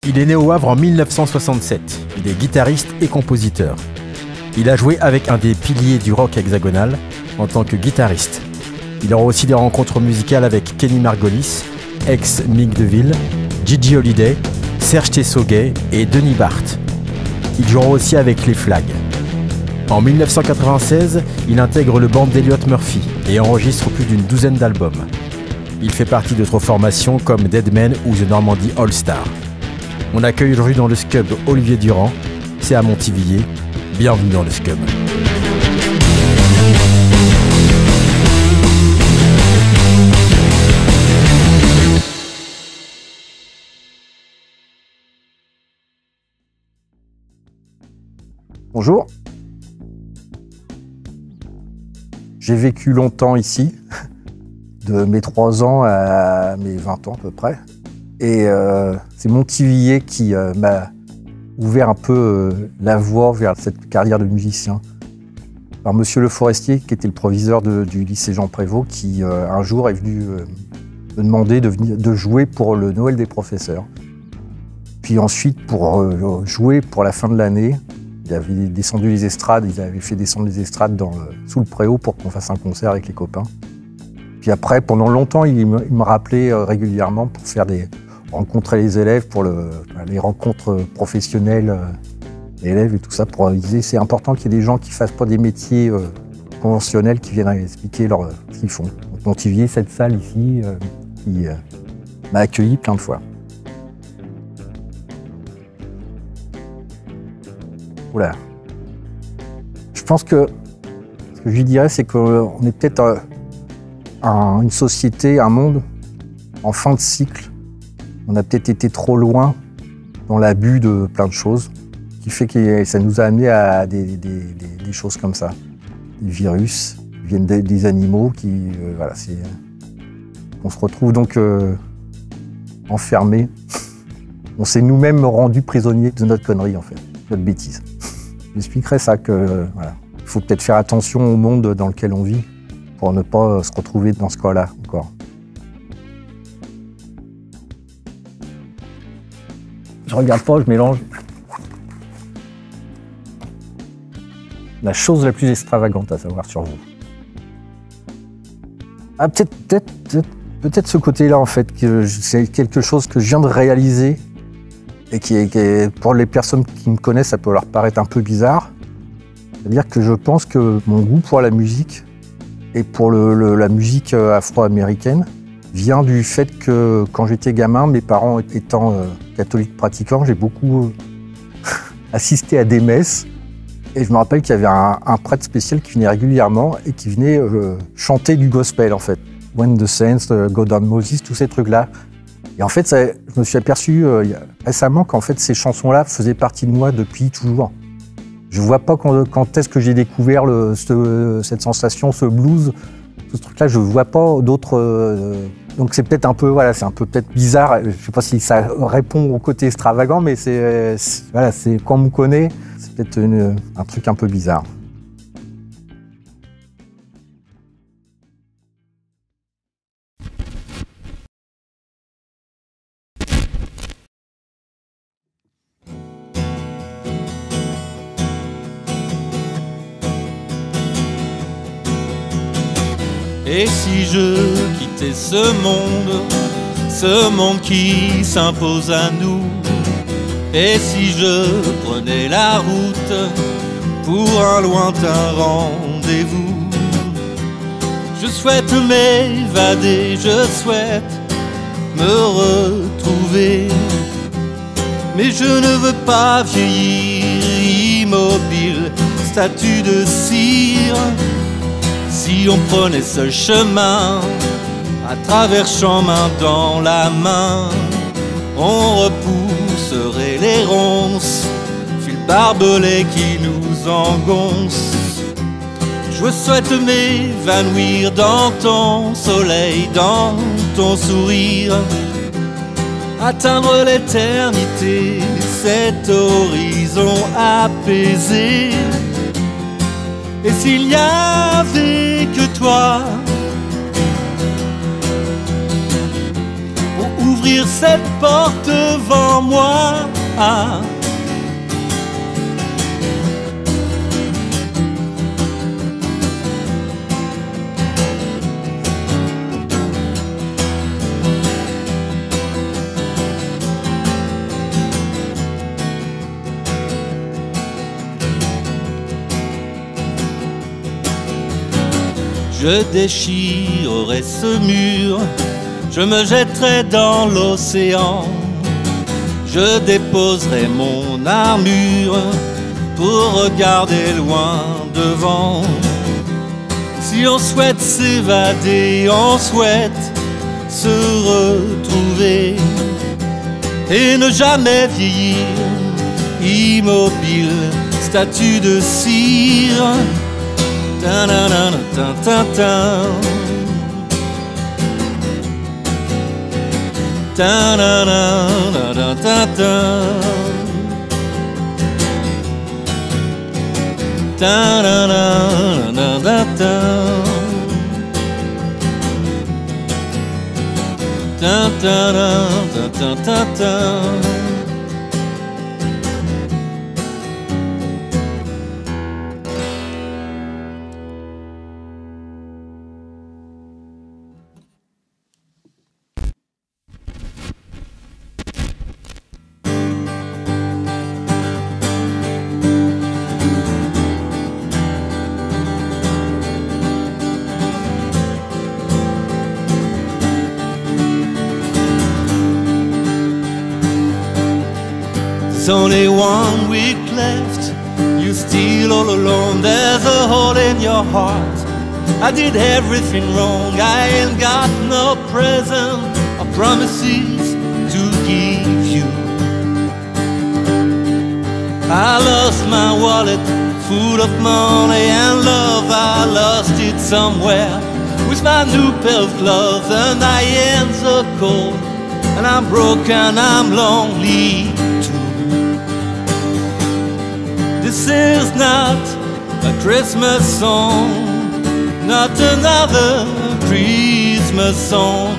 Il est né au Havre en 1967. Il est guitariste et compositeur. Il a joué avec un des piliers du rock hexagonal en tant que guitariste. Il aura aussi des rencontres musicales avec Kenny Margolis, ex-Mick DeVille, Gigi Holiday, Serge Tessoguet et Denis Barth. Il jouera aussi avec les Flags. En 1996, il intègre le band d'Elliott Murphy et enregistre plus d'une douzaine d'albums. Il fait partie d'autres formations comme Dead Men ou The Normandy All Star. On accueille aujourd'hui dans le Scub Olivier Durand, c'est à Montivillers. Bienvenue dans le Scub. Bonjour. J'ai vécu longtemps ici, de mes 3 ans à mes 20 ans à peu près. Et c'est Montivillers qui m'a ouvert un peu la voie vers cette carrière de musicien. Par Monsieur Le Forestier, qui était le proviseur du lycée Jean Prévost, qui un jour est venu me demander de jouer pour le Noël des professeurs. Puis ensuite, pour jouer pour la fin de l'année, il avait descendu les estrades, il avait fait descendre les estrades sous le préau pour qu'on fasse un concert avec les copains. Puis après, pendant longtemps, il me rappelait régulièrement pour faire rencontrer les élèves, pour les rencontres professionnelles, élèves et tout ça, pour disait c'est important qu'il y ait des gens qui ne fassent pas des métiers conventionnels, qui viennent expliquer ce qu'ils font. Donc Montivillers, cette salle ici, qui m'a accueilli plein de fois. Oula. Je pense que ce que je lui dirais, c'est qu'on est peut-être une société, un monde en fin de cycle. On a peut-être été trop loin dans l'abus de plein de choses, qui fait que ça nous a amené à des choses comme ça. Des virus qui viennent des animaux, voilà, on se retrouve donc enfermés. On s'est nous-mêmes rendus prisonniers de notre connerie, en fait, notre bêtise. J'expliquerai ça voilà, il faut peut-être faire attention au monde dans lequel on vit pour ne pas se retrouver dans ce cas-là encore. Je regarde pas, je mélange. La chose la plus extravagante à savoir sur vous. Ah, peut-être ce côté-là, en fait, que c'est quelque chose que je viens de réaliser et qui est, pour les personnes qui me connaissent, ça peut leur paraître un peu bizarre. C'est-à-dire que je pense que mon goût pour la musique et pour la musique afro-américaine vient du fait que quand j'étais gamin, mes parents étant catholiques pratiquants, j'ai beaucoup assisté à des messes. Et je me rappelle qu'il y avait un prêtre spécial qui venait régulièrement et qui venait chanter du gospel, en fait. When the Saints, God on Moses, tous ces trucs-là. Et en fait, je me suis aperçu récemment qu'en fait, ces chansons-là faisaient partie de moi depuis toujours. Je ne vois pas quand est-ce que j'ai découvert cette sensation, ce blues, ce truc-là. Je ne vois pas d'autres. Donc c'est peut-être un peu, voilà, c'est un peu peut-être bizarre. Je ne sais pas si ça répond au côté extravagant, mais voilà, quand on me connaît, c'est peut-être un truc un peu bizarre. Et si je quittais ce monde qui s'impose à nous, et si je prenais la route pour un lointain rendez-vous, je souhaite m'évader, je souhaite me retrouver, mais je ne veux pas vieillir immobile, statue de cire. Si on prenait ce chemin, à travers champs, main dans la main, on repousserait les ronces, fils barbelés qui nous engoncent. Je souhaite m'évanouir dans ton soleil, dans ton sourire, atteindre l'éternité, cet horizon apaisé. Et s'il n'y avait que toi pour ouvrir cette porte devant moi, ah. Je déchirerai ce mur, je me jetterai dans l'océan, je déposerai mon armure pour regarder loin devant. Si on souhaite s'évader, on souhaite se retrouver et ne jamais vieillir, immobile, statue de cire. There's only 1 week left, you still all alone, there's a hole in your heart. I did everything wrong, I ain't got no present or promises to give you. I lost my wallet full of money and love, I lost it somewhere with my new pair of gloves, and my hands are cold and I'm broken, I'm lonely too. This is not a Christmas song, not another Christmas song.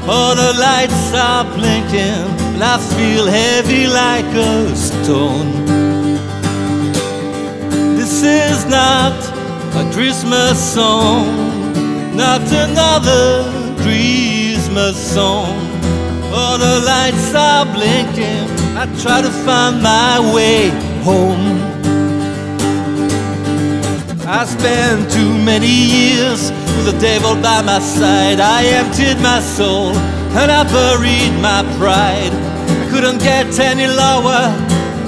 All the lights are blinking and I feel heavy like a stone. This is not a Christmas song, not another Christmas song. All the lights are blinking, I try to find my way home. I spent too many years with the devil by my side. I emptied my soul and I buried my pride. I couldn't get any lower,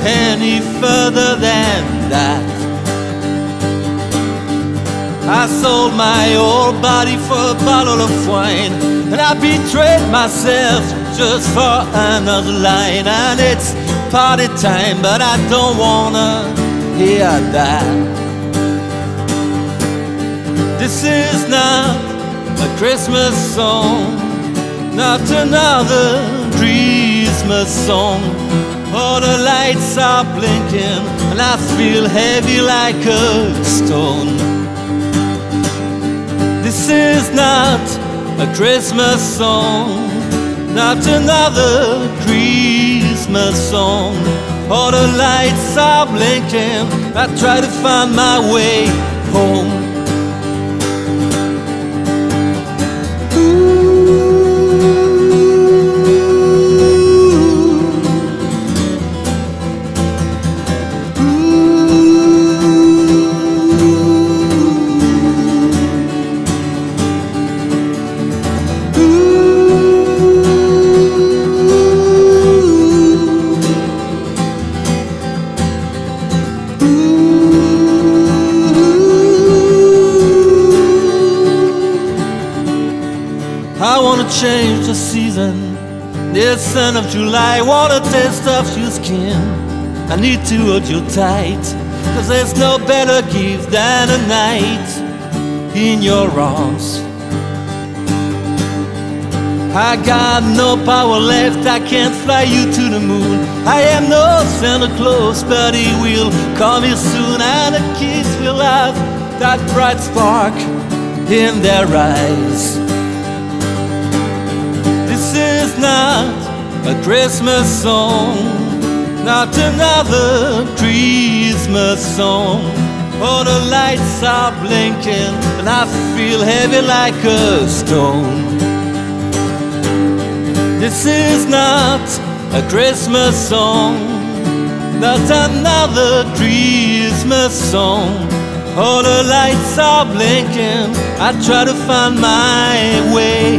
any further than that. I sold my whole body for a bottle of wine, and I betrayed myself just for another line. And it's party time, but I don't wanna hear that. This is not a Christmas song, not another Christmas song. All the lights are blinking and I feel heavy like a stone. This is not a Christmas song, not another Christmas song. All the lights are blinking, I try to find my way home. I wanna change the season, this sun of July, wanna taste of your skin. I need to hold you tight, cause there's no better gift than a night in your arms. I got no power left, I can't fly you to the moon. I am no Santa Claus, but he will come here soon, and the kids will have that bright spark in their eyes. This is not a Christmas song, not another Christmas song. All the lights are blinking and I feel heavy like a stone. This is not a Christmas song, not another Christmas song. All the lights are blinking, I try to find my way.